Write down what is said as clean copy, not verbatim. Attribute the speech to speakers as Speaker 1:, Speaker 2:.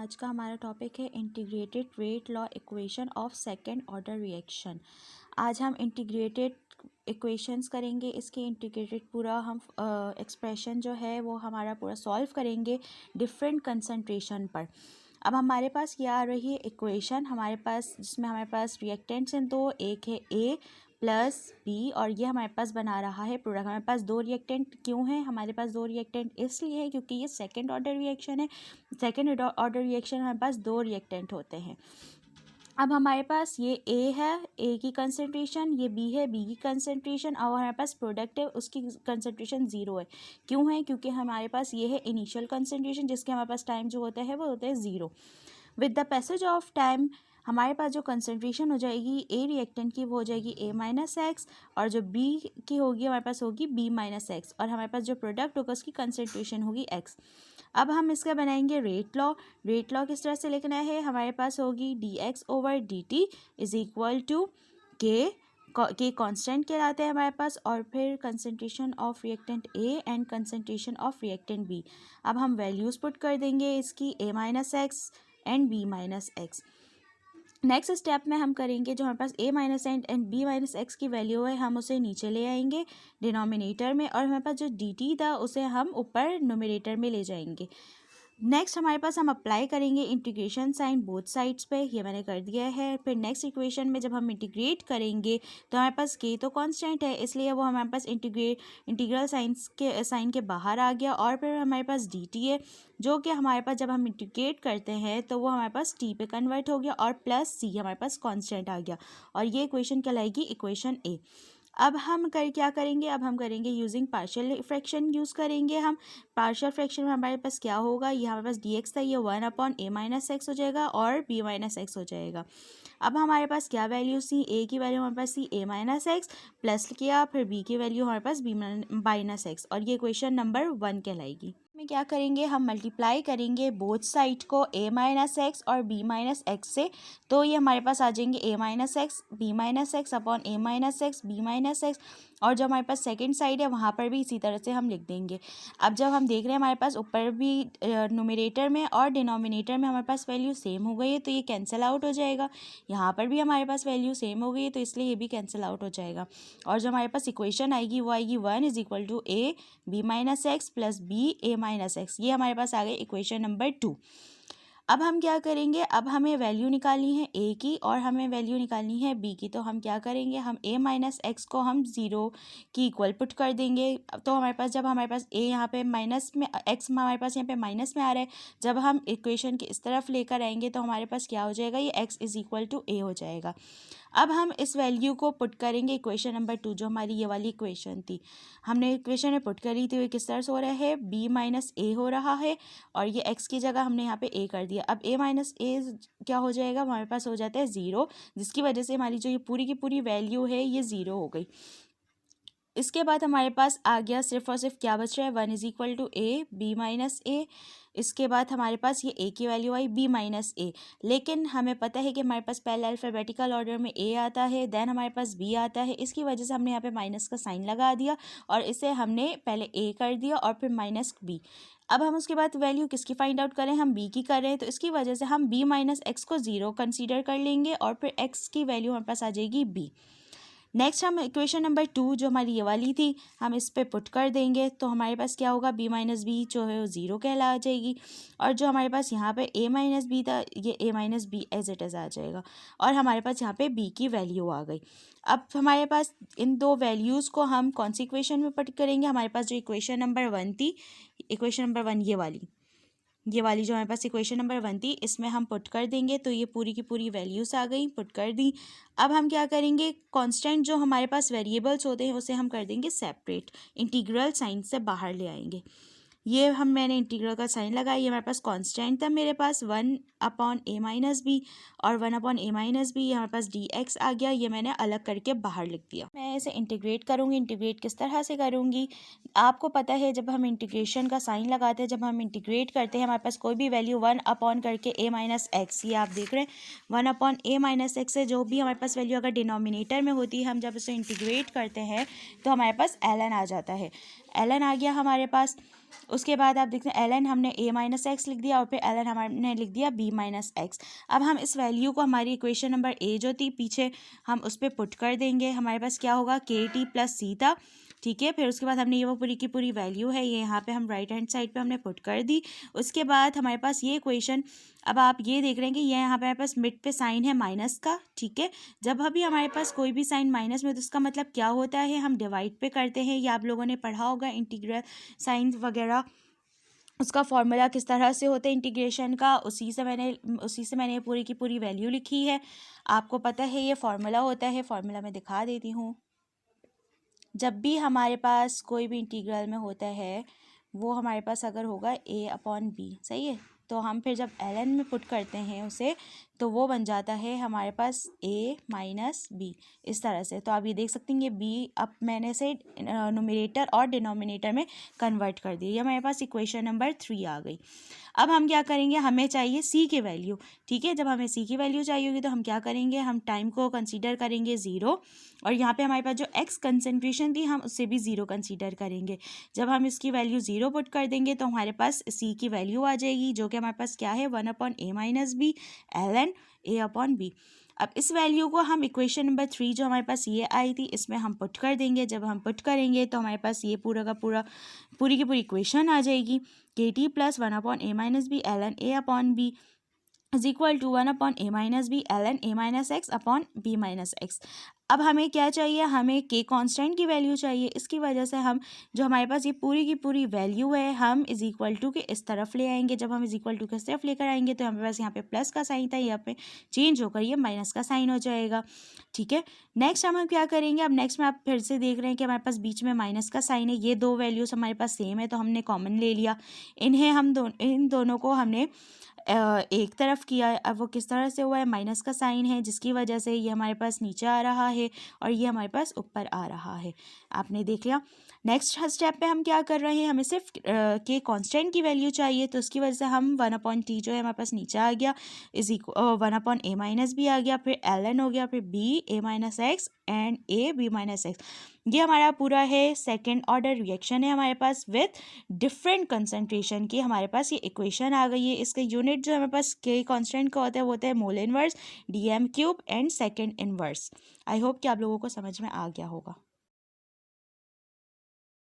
Speaker 1: आज का हमारा टॉपिक है integrated rate law equation of second order reaction. आज हम इंटीग्रेटेड इक्वेशंस करेंगे। इसके इंटीग्रेटेड पूरा हम एक्सप्रेशन जो है वो हमारा पूरा सॉल्व करेंगे डिफरेंट कंसंट्रेशन पर। अब हमारे पास ये आ रही है इक्वेशन हमारे पास, जिसमें हमारे पास रिएक्टेंट्स हैं दो, एक है ए प्लस बी और ये हमारे पास बना रहा है प्रोडक्ट। हमारे पास दो रिएक्टेंट क्यों है? हमारे पास दो रिएक्टेंट इसलिए है क्योंकि ये सेकंड ऑर्डर रिएक्शन है। सेकंड ऑर्डर रिएक्शन हमारे पास दो रिएक्टेंट होते हैं। अब हमारे पास ये ए है, ए की कंसंट्रेशन, ये बी है, बी की कंसंट्रेशन, और हमारे पास प्रोडक्ट है उसकी कंसंट्रेशन ज़ीरो है। क्यों है? क्योंकि हमारे पास ये है इनिशियल कंसंट्रेशन जिसके हमारे पास टाइम जो होता है वो होता है zero. With the passage of time हमारे पास जो कंसंट्रेशन हो जाएगी ए रिएक्टेंट की वो हो जाएगी ए माइनस एक्स, और जो बी की होगी हमारे पास होगी बी माइनस एक्स, और हमारे पास जो प्रोडक्ट होगा उसकी कंसंट्रेशन होगी एक्स। अब हम इसका बनाएंगे रेट लॉ। रेट लॉ किस तरह से लिखना है? हमारे पास होगी d x over d t is equal to k constant कहलाते हैं हमारे पास, और फिर concentration of reactant A and concentration of reactant B. अब हम वैल्यूज़ पुट कर देंगे इसकी a minus x and b minus x. Next step में हम करेंगे जो हमारे पास a minus and b minus x की वैल्यू है हम उसे नीचे ले आएंगे डिनोमिनेटर में, और हमारे पास जो डी टी था उसे हम ऊपर न्यूमरेटर में ले जाएंगे। नेक्स्ट हमारे पास हम अप्लाई करेंगे इंटीग्रेशन साइन बोथ साइड्स पे, ये मैंने कर दिया है। फिर नेक्स्ट इक्वेशन में जब हम इंटीग्रेट करेंगे तो हमारे पास के तो कांस्टेंट है इसलिए वो हमारे पास इंटीग्रल साइन के बाहर आ गया, और फिर हमारे पास डी टी है जो कि हमारे पास जब हम इंटीग्रेट करते हैं तो वो हमारे पास टी पे कन्वर्ट हो गया, और प्लस सी हमारे पास कांस्टेंट आ गया, और ये इक्वेशन कहलाएगी इक्वेशन ए। अब हम क्या करेंगे? अब हम करेंगे यूजिंग पार्शियल फ्रैक्शन यूज़ करेंगे हम। पार्शियल फ्रैक्शन में हमारे पास क्या होगा? ये हमारे पास डी एक्स था, ये 1/a माइनस एक्स हो जाएगा और b माइनस एक्स हो जाएगा। अब हमारे पास क्या वैल्यू थी? a की वैल्यू हमारे पास थी a माइनस एक्स, प्लस किया फिर b की वैल्यू हमारे पास b माइनस एक्स, और ये क्वेश्चन नंबर 1 कहलाएगी। में क्या करेंगे? हम मल्टीप्लाई करेंगे बोथ साइड को a माइनस एक्स और b माइनस एक्स से, तो ये हमारे पास आ जाएंगे a minus x b minus X upon a minus x b minus x, और जो हमारे पास सेकंड साइड है वहाँ पर भी इसी तरह से हम लिख देंगे। अब जब हम देख रहे हैं हमारे पास ऊपर भी न्यूमरेटर में और डिनोमिनेटर में हमारे पास वैल्यू सेम हो गई है तो ये कैंसिल आउट हो जाएगा। यहाँ पर भी हमारे पास वैल्यू सेम हो गई है तो इसलिए ये भी कैंसिल आउट हो जाएगा, और जो हमारे पास इक्वेशन आएगी वो आएगी 1 is equal to A B minus X plus B A minus x. ये हमारे पास आ गई इक्वेशन नंबर 2। अब हम क्या करेंगे? अब हमें वैल्यू निकालनी है ए की और हमें वैल्यू निकालनी है बी की, तो हम क्या करेंगे? हम ए माइनस एक्स को हम ज़ीरो की इक्वल पुट कर देंगे। तो हमारे पास जब हमारे पास ए यहाँ पे माइनस में, एक्स हमारे पास यहाँ पे माइनस में आ रहा है, जब हम इक्वेशन के इस तरफ लेकर आएंगे तो हमारे पास क्या हो जाएगा? ये एक्स इज़ इक्वल टू ए हो जाएगा। अब हम इस वैल्यू को पुट करेंगे इक्वेशन नंबर 2 जो हमारी ये वाली इक्वेशन थी, हमने इक्वेशन में पुट करी थी, किस तरह से हो रहा है? बी माइनस ए हो रहा है, और ये एक्स की जगह हमने यहाँ पे ए कर दिया। अब ए माइनस ए क्या हो जाएगा? हमारे पास हो जाता है ज़ीरो, जिसकी वजह से हमारी जो ये पूरी की पूरी वैल्यू है ये ज़ीरो हो गई। इसके बाद हमारे पास आ गया सिर्फ और सिर्फ क्या बच रहा है? 1 is equal to A B minus a. इसके बाद हमारे पास ये ए की वैल्यू आई बी माइनस ए, लेकिन हमें पता है कि हमारे पास पहले अल्फ़ाबेटिकल ऑर्डर में ए आता है, देन हमारे पास बी आता है, इसकी वजह से हमने यहाँ पे माइनस का साइन लगा दिया और इसे हमने पहले ए कर दिया और फिर माइनस बी। अब हम उसके बाद वैल्यू किसकी फाइंड आउट करें? हम बी की कर रहे हैं, तो इसकी वजह से हम बी माइनस एक्स को ज़ीरो कंसीडर कर लेंगे और फिर एक्स की वैल्यू हमारे पास आ जाएगी बी। नेक्स्ट हम इक्वेशन नंबर 2 जो हमारी ये वाली थी हम इस पे पुट कर देंगे, तो हमारे पास क्या होगा? बी माइनस बी जो है वो ज़ीरो कहला जाएगी, और जो हमारे पास यहाँ पे ए माइनस बी था ये a minus b as it is आ जाएगा, और हमारे पास यहाँ पे बी की वैल्यू आ गई। अब हमारे पास इन दो वैल्यूज़ को हम कौन सी इक्वेशन में पुट करेंगे? हमारे पास जो इक्वेशन नंबर 1 थी, इक्वेशन नंबर 1 ये वाली जो हमारे पास इक्वेशन नंबर 1 थी इसमें हम पुट कर देंगे, तो ये पूरी की पूरी वैल्यूज़ आ गई, पुट कर दी। अब हम क्या करेंगे? कांस्टेंट जो हमारे पास वेरिएबल्स होते हैं उसे हम कर देंगे सेपरेट, इंटीग्रल साइन से बाहर ले आएंगे। ये मैंने इंटीग्रल का साइन लगाया, ये हमारे पास कांस्टेंट था मेरे पास 1/a माइनस बी, और 1/a माइनस बी हमारे पास डी एक्स आ गया, ये मैंने अलग करके बाहर लिख दिया। मैं इसे इंटीग्रेट करूँगी। इंटीग्रेट किस तरह से करूँगी? आपको पता है जब हम इंटीग्रेशन का साइन लगाते हैं, जब हम इंटीग्रेट करते हैं हमारे पास कोई भी वैल्यू 1 करके a माइनस एक्स, ये आप देख रहे हैं 1/a माइनस एक्स से जो भी हमारे पास वैल्यू अगर डिनोमिनेटर में होती है हम जब उसे इंटीग्रेट करते हैं तो हमारे पास ln आ जाता है। ln आ गया हमारे पास। उसके बाद आप देखते हैं ln हमने a माइनस एक्स लिख दिया और फिर ln हमने लिख दिया b माइनस एक्स। अब हम इस वैल्यू को हमारी इक्वेशन नंबर a जो थी पीछे हम उस पर पुट कर देंगे। हमारे पास क्या होगा के टी प्लस सी था, ठीक है। फिर उसके बाद हमने ये वो पूरी की पूरी वैल्यू है ये यहाँ पे हम राइट हैंड साइड पे हमने पुट कर दी। उसके बाद हमारे पास ये इक्वेशन, अब आप ये देख रहे हैं कि ये यहाँ पे हमारे पास मिड पे साइन है माइनस का, ठीक है। जब अभी हमारे पास कोई भी साइन माइनस में तो उसका मतलब क्या होता है, हम डिवाइड पे करते हैं। ये आप लोगों ने पढ़ा होगा इंटीग्रल साइन वगैरह, उसका फॉर्मूला किस तरह से होता है इंटीग्रेशन का, उसी से मैंने पूरी की पूरी वैल्यू लिखी है। आपको पता है ये फॉर्मूला होता है, फॉर्मूला मैं दिखा देती हूँ। जब भी हमारे पास कोई भी इंटीग्रल में होता है वो हमारे पास अगर होगा a अपॉन बी, सही है, तो हम फिर जब ln में पुट करते हैं उसे तो वो बन जाता है हमारे पास a माइनस बी, इस तरह से। तो आप ये देख सकते हैं ये b अब मैंने से न्यूमरेटर और डिनोमिनेटर में कन्वर्ट कर दिया। ये हमारे पास इक्वेशन नंबर 3 आ गई। अब हम क्या करेंगे, हमें चाहिए c की वैल्यू, ठीक है। जब हमें c की वैल्यू चाहिए होगी तो हम क्या करेंगे, हम टाइम को कंसीडर करेंगे 0 और यहाँ पे हमारे पास जो x कंसंट्रेशन थी हम उससे भी 0 कंसीडर करेंगे। जब हम इसकी वैल्यू 0 पुट कर देंगे तो हमारे पास c की वैल्यू आ जाएगी जो कि हमारे पास क्या है 1 upon a minus B ln a upon B. अब इस वैल्यू को हम इक्वेशन नंबर 3 जो हमारे पास ये आई थी इसमें हम पुट कर देंगे। जब हम पुट करेंगे तो हमारे पास ये पूरा का पूरा पूरी की पूरी इक्वेशन आ जाएगी के T plus 1 upon a minus B ln a upon B is equal to 1 upon a minus B ln a minus X upon b minus X. अब हमें क्या चाहिए, हमें के कांस्टेंट की वैल्यू चाहिए। इसकी वजह से हम जो हमारे पास ये पूरी की पूरी वैल्यू है हम इज इक्वल टू के इस तरफ ले आएंगे। जब हम इज इक्वल टू के इस तरफ लेकर आएंगे तो हमारे पास यहाँ पे प्लस का साइन था, यहाँ पे चेंज होकर ये माइनस का साइन हो जाएगा, ठीक है। नेक्स्ट हम क्या करेंगे, अब नेक्स्ट में आप फिर से देख रहे हैं कि हमारे पास बीच में माइनस का साइन है। ये दो वैल्यूज़ हमारे पास सेम है तो हमने कॉमन ले लिया। इन दोनों को हमने एक तरफ किया है। अब वो किस तरह से हुआ है, माइनस का साइन है जिसकी वजह से ये हमारे पास नीचे आ रहा है और ये हमारे पास ऊपर आ रहा है, आपने देख लिया। नेक्स्ट स्टेप पे हम क्या कर रहे हैं, हमें सिर्फ के कांस्टेंट की वैल्यू चाहिए तो उसकी वजह से हम 1 अपॉन टी जो है हमारे पास नीचे आ गया is equal 1 upon a minus b आ गया, फिर ln हो गया, फिर b a minus x and a b minus x. ये हमारा पूरा है सेकेंड ऑर्डर रिएक्शन है हमारे पास विथ डिफरेंट कंसंट्रेशन की हमारे पास ये इक्वेशन आ गई है। इसका यूनिट जो हमारे पास के कांस्टेंट का होता है वो होता है mole inverse, dm cube and second inverse. I hope कि आप लोगों को समझ में आ गया होगा।